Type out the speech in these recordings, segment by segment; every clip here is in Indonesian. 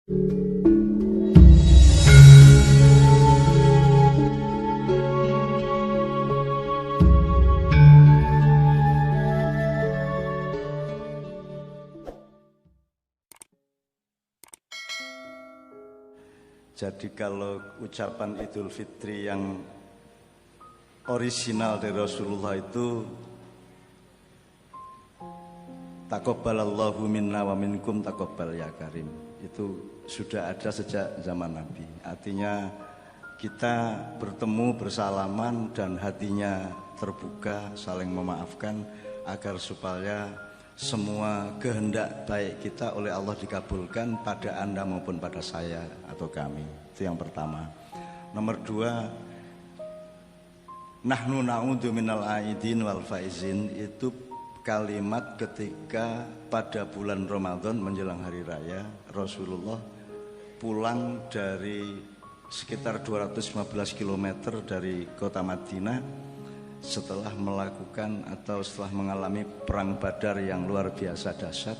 Jadi kalau ucapan Idul Fitri yang orisinal dari Rasulullah itu taqabbalallahu minna wa minkum taqabbal ya karim, itu sudah ada sejak zaman Nabi. Artinya kita bertemu bersalaman dan hatinya terbuka, saling memaafkan agar supaya semua kehendak baik kita oleh Allah dikabulkan pada Anda maupun pada saya atau kami. Itu yang pertama. Nomor dua, nahnu na'udzu minal aidin wal faizin, itu kalimat ketika pada bulan Ramadan menjelang hari raya Rasulullah pulang dari sekitar 215 km dari kota Madinah setelah melakukan atau setelah mengalami perang Badar yang luar biasa dahsyat,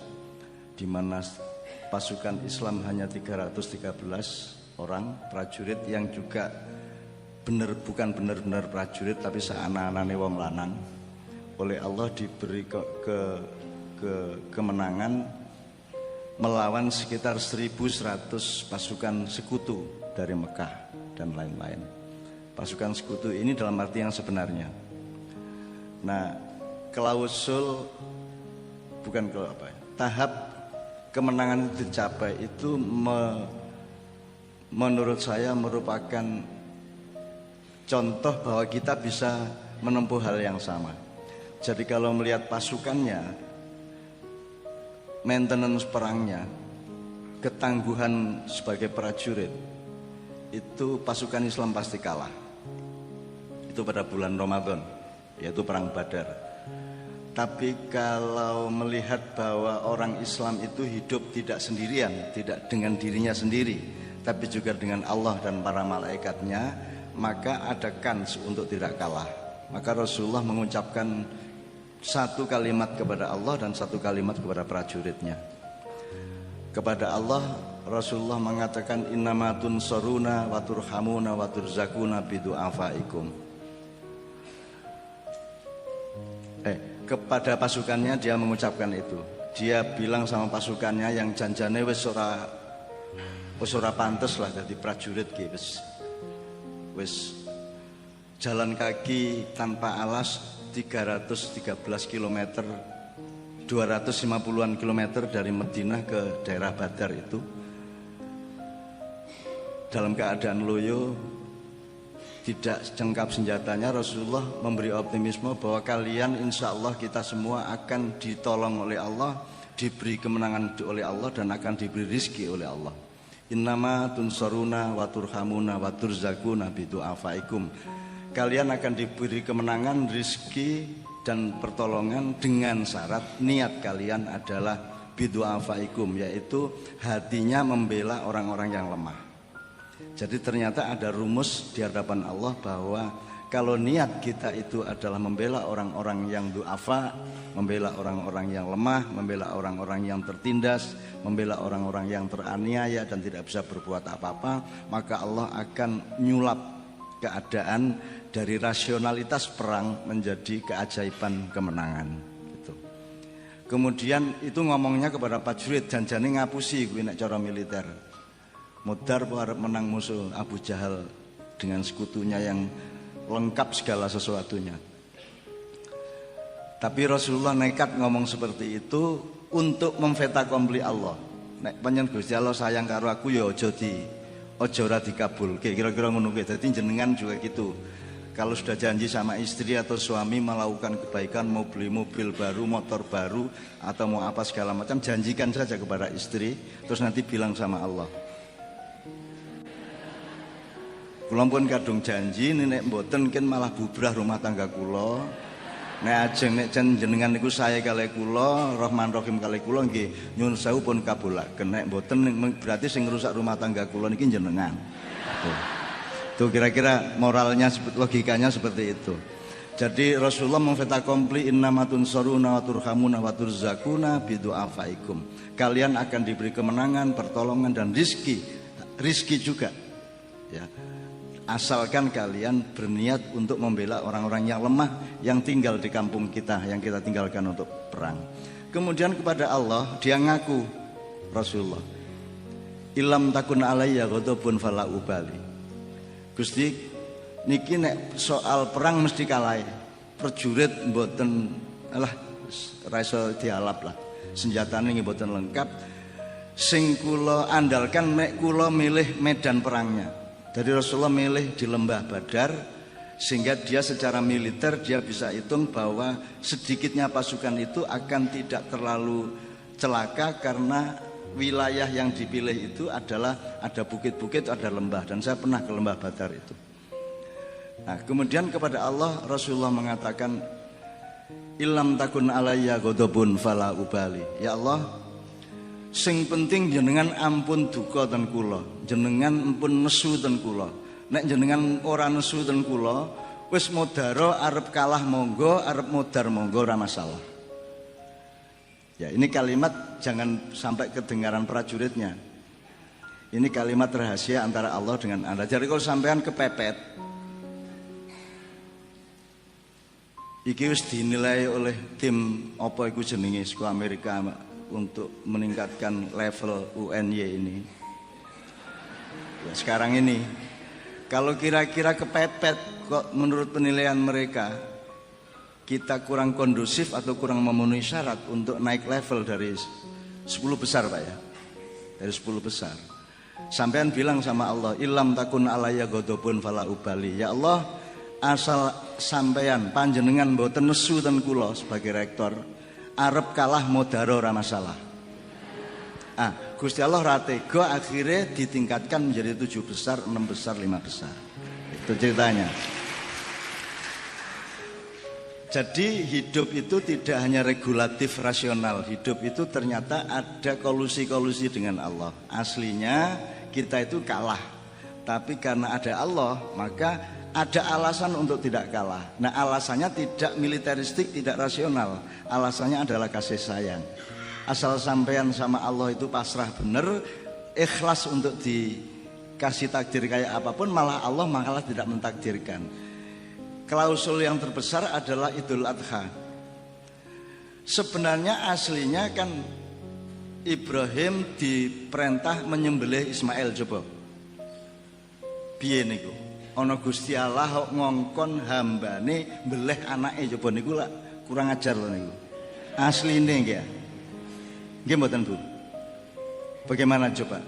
di mana pasukan Islam hanya 313 orang prajurit yang juga bukan benar-benar prajurit tapi seanak-anaknya wong lanang. Oleh Allah diberi kemenangan melawan sekitar 1.100 pasukan sekutu dari Mekah dan lain-lain. Pasukan sekutu ini dalam arti yang sebenarnya. Nah, tahap kemenangan itu dicapai itu menurut saya merupakan contoh bahwa kita bisa menempuh hal yang sama. Jadi kalau melihat pasukannya, maintenance perangnya, ketangguhan sebagai prajurit, itu pasukan Islam pasti kalah. Itu pada bulan Ramadan, yaitu perang Badar. Tapi kalau melihat bahwa orang Islam itu hidup tidak sendirian, tidak dengan dirinya sendiri, tapi juga dengan Allah dan para malaikatnya, maka ada kans untuk tidak kalah. Maka Rasulullah mengucapkan satu kalimat kepada Allah dan satu kalimat kepada prajuritnya. Kepada Allah, Rasulullah mengatakan innama tunsaruna wa turhamuna wa turzakuna bidu'afaikum. Kepada pasukannya dia mengucapkan itu. Dia bilang sama pasukannya yang janjane wis ora pantes lah dadi prajurit ki, wis jalan kaki tanpa alas 313 km, 250-an kilometer dari Madinah ke daerah Badar itu dalam keadaan loyo, tidak cengkap senjatanya. Rasulullah memberi optimisme bahwa kalian insya Allah kita semua akan ditolong oleh Allah, diberi kemenangan oleh Allah dan akan diberi rizki oleh Allah. Innama tunsaruna wa turhamuna wa turzakuna bidu'afaikum. Kalian akan diberi kemenangan, rizki dan pertolongan dengan syarat niat kalian adalah bidu'afaikum, yaitu hatinya membela orang-orang yang lemah. Jadi ternyata ada rumus di hadapan Allah bahwa kalau niat kita itu adalah membela orang-orang yang du'afa, membela orang-orang yang lemah, membela orang-orang yang tertindas, membela orang-orang yang teraniaya dan tidak bisa berbuat apa-apa, maka Allah akan nyulap keadaan dari rasionalitas perang menjadi keajaiban kemenangan gitu. Kemudian itu ngomongnya kepada prajurit, janjane ngapusi kuwi nek cara militer. Mudar harap menang musuh Abu Jahal dengan sekutunya yang lengkap segala sesuatunya. Tapi Rasulullah nekat ngomong seperti itu untuk memfeta kompli Allah. Nek panjen Gusti Allah sayang karo aku ya aja ora dikabulke. Kira-kira ngono kuwi. Dadi jenengan juga gitu. Kalau sudah janji sama istri atau suami melakukan kebaikan, mau beli mobil baru, motor baru atau mau apa segala macam, janjikan saja kepada istri, terus nanti bilang sama Allah. Kula pun kadung janji nek mboten ken malah bubrah rumah tangga kula. Nek ajeng nek jenengan niku sae kalih kula, Rahman Rahim kalih kula nggih nyuwun sewu pun kabulaken. Nek mboten berarti sing ngrusak rumah tangga kula niki jenengan. Tuh kira-kira moralnya logikanya seperti itu. Jadi Rasulullah memfeta kompli innamatun soruna wa turhamuna wa turzakuna bidu'afaikum. Kalian akan diberi kemenangan, pertolongan dan rizki juga. Ya. Asalkan kalian berniat untuk membela orang-orang yang lemah yang tinggal di kampung kita, yang kita tinggalkan untuk perang. Kemudian kepada Allah dia ngaku Rasulullah, ilam takun alayya ghadabun fala ubali. Gusti niki nek soal perang mesti kalah. Prajurit mboten alah ra iso dialap lah. Senjatane nggih mboten lengkap. Sing kula andalkan mek kula milih medan perangnya. Jadi Rasulullah milih di lembah Badar, sehingga dia secara militer dia bisa hitung bahwa sedikitnya pasukan itu akan tidak terlalu celaka karena wilayah yang dipilih itu adalah ada bukit-bukit, ada lembah, dan saya pernah ke lembah Badar itu. Nah, kemudian kepada Allah Rasulullah mengatakan ilam takun alayya ghadabun fala ubali. Ya Allah, sing penting jenengan ampun duka ten kula, jenengan ampun nesu ten kula. Nek jenengan ora nesu ten kula, wis modaro arep kalah monggo, arep modar monggo ora masalah. Ya, ini kalimat jangan sampai kedengaran prajuritnya. Ini kalimat rahasia antara Allah dengan Anda. Jadi kalau sampean kepepet, iki wis dinilai oleh tim apa iku jenenge saka Amerika untuk meningkatkan level UNY ini. Ya, sekarang ini kalau kira-kira kepepet kok menurut penilaian mereka kita kurang kondusif atau kurang memenuhi syarat untuk naik level dari 10 besar Pak ya. Dari 10 besar. Sampean bilang sama Allah, ilam takun alayya ghadabun fala ubali. Ya Allah, asal sampean panjenengan mboten nesu ten kula sebagai rektor, arep kalah modaro ora masalah. Gusti Allah ra tega akhirnya ditingkatkan menjadi 7 besar, 6 besar, 5 besar. Itu ceritanya. Jadi hidup itu tidak hanya regulatif rasional. Hidup itu ternyata ada kolusi-kolusi dengan Allah. Aslinya kita itu kalah, tapi karena ada Allah maka ada alasan untuk tidak kalah. Nah, alasannya tidak militeristik, tidak rasional. Alasannya adalah kasih sayang. Asal sampean sama Allah itu pasrah bener, ikhlas untuk dikasih takdir kayak apapun, malah Allah malah tidak mentakdirkan. Klausul yang terbesar adalah Idul Adha. Sebenarnya aslinya kan Ibrahim diperintah menyembelih Ismail. Coba piye niku? Ana Gusti Allah kok ngongkon hambane mbeleh anake, coba niku lak kurang ajar lho niku. Asline nggih. Nggih mboten Bu? Bagaimana coba?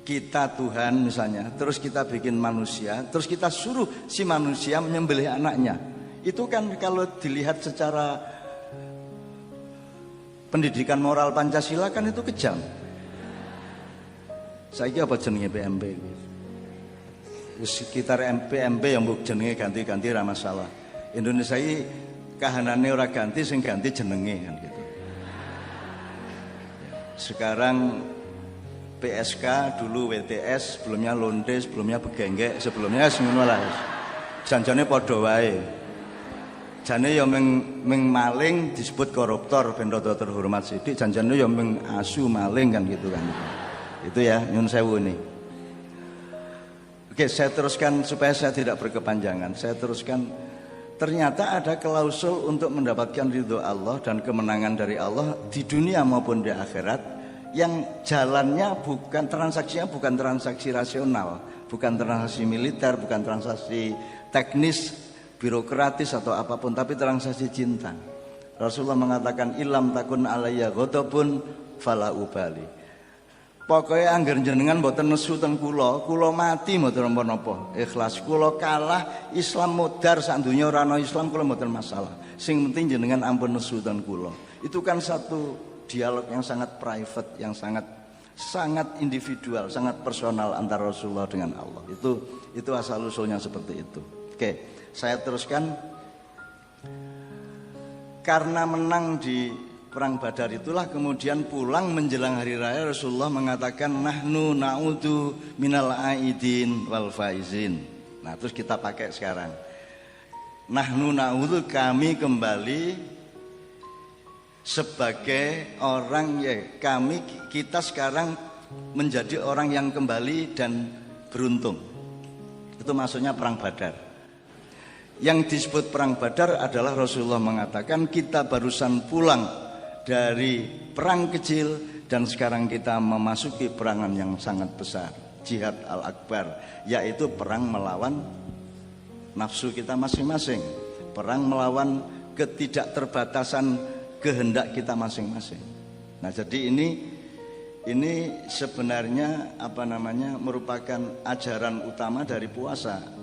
Kita Tuhan misalnya, terus kita bikin manusia, terus kita suruh si manusia menyembelih anaknya. Itu kan kalau dilihat secara pendidikan moral Pancasila kan itu kejam. Saiki apa jenenge PMP? Sekitar PMP yang mbok jenenge ganti-ganti ora masalah. Indonesia iki kahanane ora ganti, sing ganti jenenge kan gitu. Sekarang PSK, dulu WTS, sebelumnya Londe, sebelumnya Begenggek, sebelumnya ngono lah. Janjane padha wae. Jane ya ming maling disebut koruptor ben rada terhormat sithik, janjane ya ming asu maling kan gitu kan. Itu ya nyun sewu ini. Oke, saya teruskan supaya saya tidak berkepanjangan. Saya teruskan, ternyata ada klausul untuk mendapatkan ridho Allah dan kemenangan dari Allah di dunia maupun di akhirat, yang jalannya bukan transaksinya, bukan transaksi rasional, bukan transaksi militer, bukan transaksi teknis, birokratis atau apapun, tapi transaksi cinta. Rasulullah mengatakan ilam takun alayya ghadabun fala ubali. Pokoknya angger jenengan mboten nesu teng kula mati mboten napa-napa. Ikhlas kula kalah, Islam modar sak donya ora ana Islam kula mboten masalah. Sing penting jenengan ampun nesu teng kula. Itu kan satu dialog yang sangat private, yang sangat individual, sangat personal antara Rasulullah dengan Allah. Itu asal usulnya seperti itu. Oke, saya teruskan. Karena menang di perang Badar itulah kemudian pulang menjelang hari raya Rasulullah mengatakan nahnu na'udzu minal aidin wal faizin. Nah, terus kita pakai sekarang. Nahnu na'udzu, kami kembali sebagai orang kita sekarang menjadi orang yang kembali dan beruntung. Itu maksudnya perang Badar. Yang disebut perang Badar adalah Rasulullah mengatakan kita barusan pulang dari perang kecil dan sekarang kita memasuki perangan yang sangat besar, jihad al-akbar, yaitu perang melawan nafsu kita masing-masing, perang melawan ketidakterbatasan kehendak kita masing-masing. Nah, jadi ini sebenarnya merupakan ajaran utama dari puasa.